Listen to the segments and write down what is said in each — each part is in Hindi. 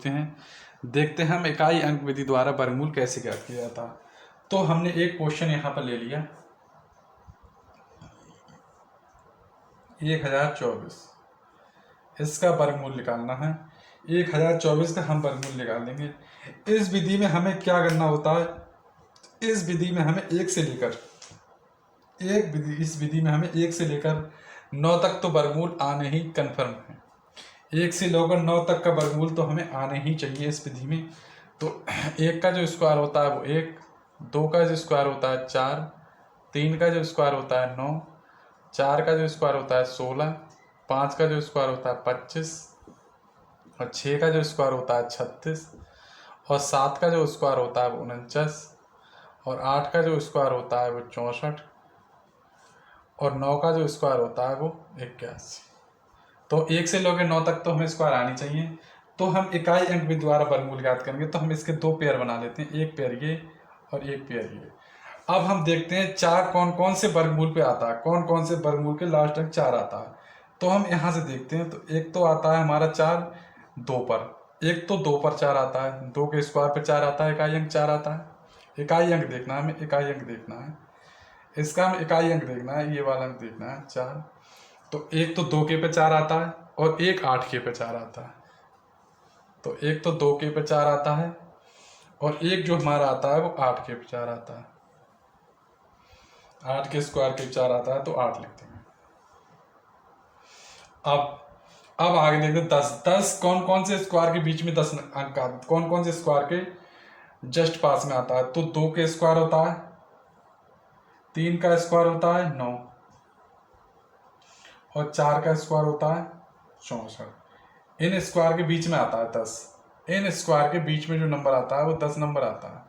सोचते हैं, देखते हैं हम इकाई अंक विधि द्वारा वर्गमूल कैसे ज्ञात किया जाता है। तो हमने एक क्वेश्चन यहाँ पर ले लिया 1024, इसका वर्गमूल निकालना है। 1024 का हम वर्गमूल निकाल देंगे। इस विधि में हमें क्या करना होता है, इस विधि में हमें इस विधि में हमें 1 से लेकर 9 तक तो वर्गमूल आने ही कन्फर्म है। 1 से लेकर 9 तक का वर्गमूल तो हमें आने ही चाहिए इस विधि में। तो 1 का जो स्क्वायर होता है वो 1, 2 का जो स्क्वायर होता है 4, 3 का जो स्क्वायर होता है 9, 4 का जो स्क्वायर होता है 16, 5 का जो स्क्वायर होता है 25, और 6 का जो स्क्वायर होता है 36, और 7 का जो स्क्वायर होता है वो 49, और 8 का जो स्क्वायर होता है वो 64, और 9 का जो स्क्वायर होता है वो 81। तो 1 से लेकर 9 तक तो हमें स्क्वायर आनी चाहिए। तो हम इकाई अंक विधि द्वारा वर्गमूल ज्ञात करेंगे। तो हम इसके 2 पेयर बना लेते हैं, एक पेयर ये और एक पेयर ये। अब हम देखते हैं 4 कौन कौन से वर्गमूल पे आता है, कौन कौन से वर्गमूल के लास्ट अंक 4 आता है। तो हम यहाँ से देखते हैं। तो एक तो आता है हमारा 4 2 पर, एक तो 2 पर 4 आता है, 2 के स्क्वायर पे 4 आता है, इकाई अंक 4 आता है। इकाई अंक देखना है हमें, इकाई अंक देखना है, इसका हमें इकाई अंक देखना है, ये वाला अंक देखना है 4। तो एक तो 2 के पे 4 आता है और एक 8 के पे 4 आता है। तो एक तो 2 के पे 4 आता है और एक जो हमारा आता है वो 8 के पे 4 आता है। 8 के स्क्वायर के 4 आता है तो 8 लिखते हैं। अब आगे देखते हैं 10 कौन कौन से स्क्वायर के बीच में 10 अंक, कौन कौन से स्क्वायर के जस्ट पास में आता है। तो 2 के स्क्वायर होता है, 3 का स्क्वायर होता है 9, और 4 का स्क्वायर होता है 64। इन स्क्वायर के बीच में आता है 10। इन स्क्वायर के बीच में जो नंबर आता है वो 10 नंबर आता है,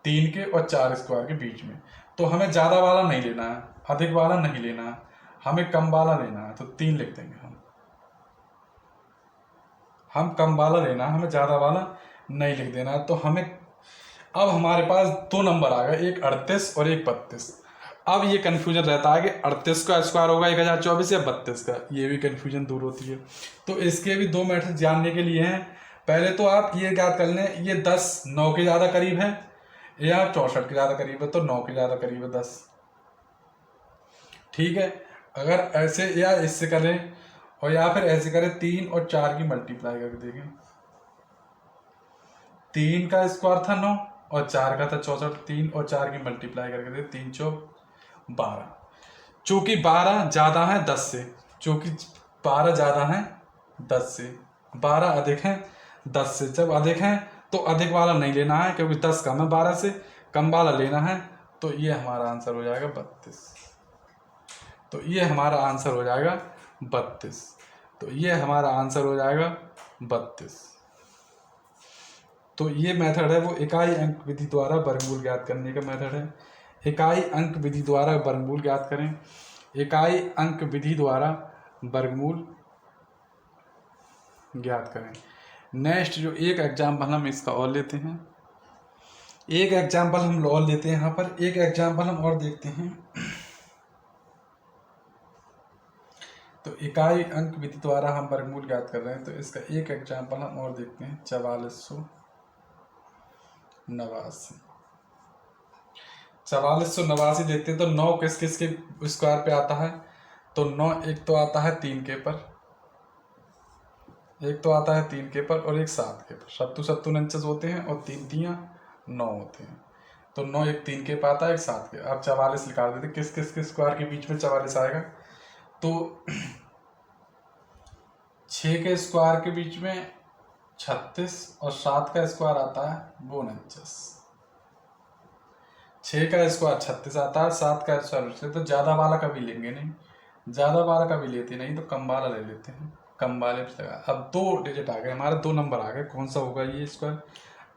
3 के और 4 स्क्वायर के बीच में। तो हमें ज़्यादा वाला नहीं लेना है, अधिक वाला नहीं लेना है, हमें कम वाला लेना है। तो 3 लिख देंगे हम कम वाला लेना है, हमें ज़्यादा वाला नहीं लिख देना है। तो हमें अब हमारे पास 2 नंबर आ गए, एक 38 और एक 32। अब ये कन्फ्यूजन रहता है कि 38 का स्क्वायर होगा 1024 या 32 का, ये भी कन्फ्यूजन दूर होती है। तो इसके भी 2 मेथड जानने के लिए हैं। पहले तो आप ये ज्ञात कर लें, ये 10 9 के ज़्यादा करीब है या 64 के ज़्यादा करीब है। तो 9 के ज़्यादा करीब है 10, ठीक है। अगर ऐसे या इससे करें और या फिर ऐसे करें, 3 और 4 की मल्टीप्लाई करके देखें। 3 का स्क्वायर था 9 और 4 का था 64, 3 और 4 की मल्टीप्लाई करके दे, 3 चौक 12। चूंकि 12 ज़्यादा है 10 से, चूंकि 12 ज़्यादा है 10 से, 12 अधिक है 10 से। जब अधिक है तो अधिक वाला नहीं लेना है, क्योंकि 10 कम है 12 से, कम वाला लेना है। तो ये हमारा आंसर हो जाएगा 32। तो ये हमारा आंसर हो जाएगा 32। तो ये हमारा आंसर हो जाएगा 32। तो ये मेथड है वो इकाई अंक विधि द्वारा वर्गमूल ज्ञात करने का मेथड है। इकाई अंक विधि द्वारा वर्गमूल ज्ञात करें, इकाई अंक विधि द्वारा वर्गमूल ज्ञात करें। नेक्स्ट जो एक एग्जाम्पल हम इसका और लेते हैं, एक एग्जाम्पल हम और लेते हैं। यहाँ पर एक एग्जाम्पल हम और देखते हैं। तो इकाई अंक विधि द्वारा हम वर्गमूल ज्ञात कर रहे हैं। तो इसका एक एग्जाम्पल हम और देखते हैं, 4489। 4489 देखते हैं। तो 9 किस किस के स्क्वायर पे आता है। तो 9 एक तो आता है 3 के पर, एक तो आता है 3 के पर और एक 7 के पर। 7 7 49 होते हैं और 3 3 9 होते हैं। तो 9 एक 3 के पर आता है, एक 7 के। अब 44 निकाल देते, किस किस के स्क्वायर के बीच में 44 आएगा। तो 6 के स्क्वायर के बीच में 36 और 7 का स्क्वायर आता है 49। 6 का स्क्वायर 36 आता है, 7 का स्क्वायर। तो ज़्यादा वाला कभी लेंगे नहीं, ज़्यादा वाला कभी लेते नहीं, तो कम वाला ले लेते हैं, कम वाले पे। अब 2 डिजिट आ गए हमारे, 2 नंबर आ गए, कौन सा होगा ये स्क्वायर।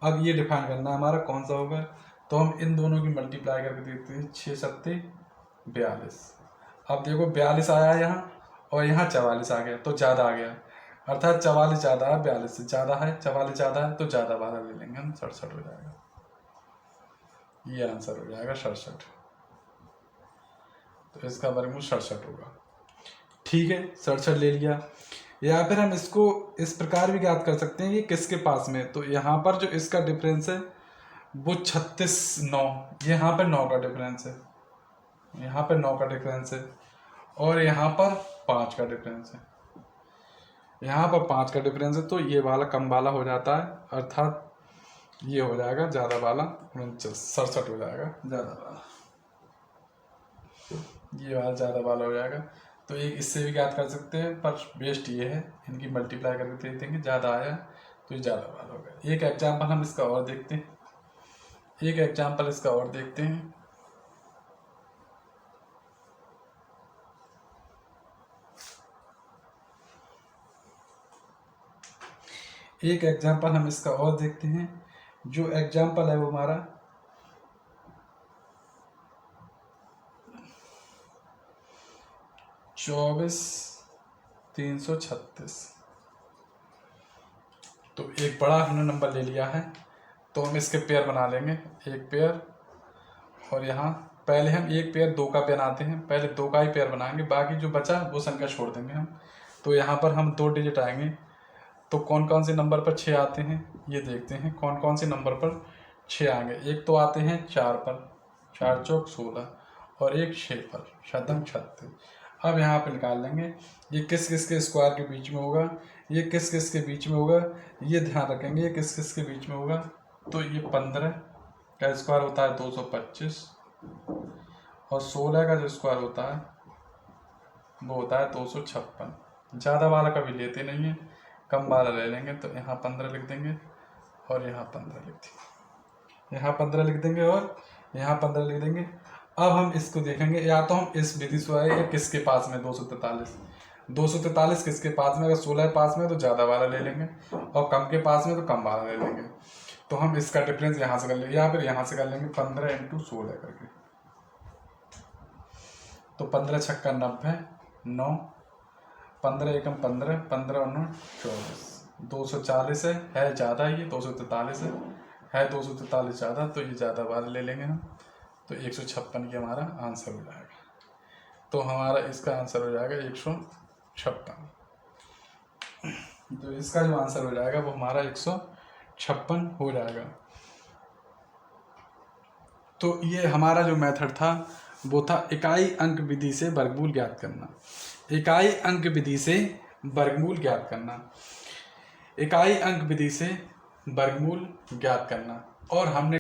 अब ये डिफाइन करना है हमारा कौन सा होगा। तो हम इन दोनों की मल्टीप्लाई करके देखते हैं, 6 7 42। अब देखो 42 आया यहाँ और यहाँ 44 आ गया, तो ज़्यादा आ गया, अर्थात 44 ज़्यादा है 42 से, ज़्यादा है 44 ज़्यादा है, तो ज़्यादा वाला ले लेंगे हम, 67 हो जाएगा। ये आंसर हो जाएगा 67। तो इसका वर्गमूल 67 होगा, ठीक है। 67 ले लिया। या फिर हम इसको इस प्रकार भी ज्ञात कर सकते हैं कि किसके पास में। तो यहाँ पर जो इसका डिफरेंस है वो 36-9, यहाँ पर 9 का डिफरेंस है, यहाँ पर 9 का डिफरेंस है, और यहाँ पर 5 का डिफरेंस है, यहाँ पर 5 का डिफरेंस है। तो ये वाला कम वाला हो जाता है, अर्थात ये हो जाएगा ज़्यादा वाला, 67 हो जाएगा ज़्यादा वाला, ये वाला ज़्यादा वाला हो जाएगा। तो एक इससे भी ज्ञात कर सकते हैं, पर बेस्ट ये है, इनकी मल्टीप्लाई करके देख देंगे, ज़्यादा आया तो ये ज़्यादा वाला होगा। एक एग्जाम्पल हम इसका और देखते हैं, एक एग्जाम्पल इसका और देखते हैं। एक एग्जाम्पल हम इसका और देखते हैं। जो एग्जाम्पल है वो हमारा 24,336। तो एक बड़ा हमने नंबर ले लिया है, तो हम इसके पेयर बना लेंगे, एक पेयर, और यहाँ पहले हम एक पेयर 2 का बनाते हैं, पहले 2 का ही पेयर बनाएंगे, बाकी जो बचा वो संख्या छोड़ देंगे हम। तो यहाँ पर हम 2 डिजिट आएंगे, तो कौन कौन से नंबर पर 6 आते हैं ये देखते हैं, कौन कौन से नंबर पर 6 आएंगे। एक तो आते हैं 4 पर, 4 चौक 16, और एक 6 पर, शतम 36। अब यहाँ पे निकाल लेंगे ये किस किस के स्क्वायर के बीच में होगा, ये किस किस के बीच में होगा, ये ध्यान रखेंगे ये किस किस के बीच में होगा। तो ये 15 का स्क्वायर होता है 225, और 16 का जो स्क्वायर होता है वो होता है 256। ज़्यादा वाला कभी लेते नहीं है, कम वाला ले लेंगे। तो यहाँ 15 लिख देंगे, और यहाँ 15 लिख देंगे, यहाँ 15 लिख देंगे, और यहाँ 15 लिख देंगे। अब हम इसको देखेंगे, या तो हम इस विधि से आए किसके पास में 243 किसके पास में, अगर 16 पास में तो ज़्यादा वाला ले लेंगे, और कम के पास में तो कम वाला ले लेंगे। तो हम इसका डिफरेंस यहाँ से कर लेंगे, या फिर यहाँ से कर लेंगे 15 × 16 करके। तो 15 छक्का 90, 9, 15 एकम 15, 15 और 9 24, 240 है ज़्यादा, ये 243 है 243 ज़्यादा, तो ये ज़्यादा वाला ले लेंगे हम। तो 156 ये हमारा आंसर हो जाएगा। तो हमारा इसका आंसर हो जाएगा 156। तो इसका जो आंसर हो जाएगा वो हमारा 156 हो जाएगा। तो ये हमारा जो मेथड था वो था इकाई अंक विधि से वर्गमूल ज्ञात करना। इकाई अंक विधि से वर्गमूल ज्ञात करना, इकाई अंक विधि से वर्गमूल ज्ञात करना। और हमने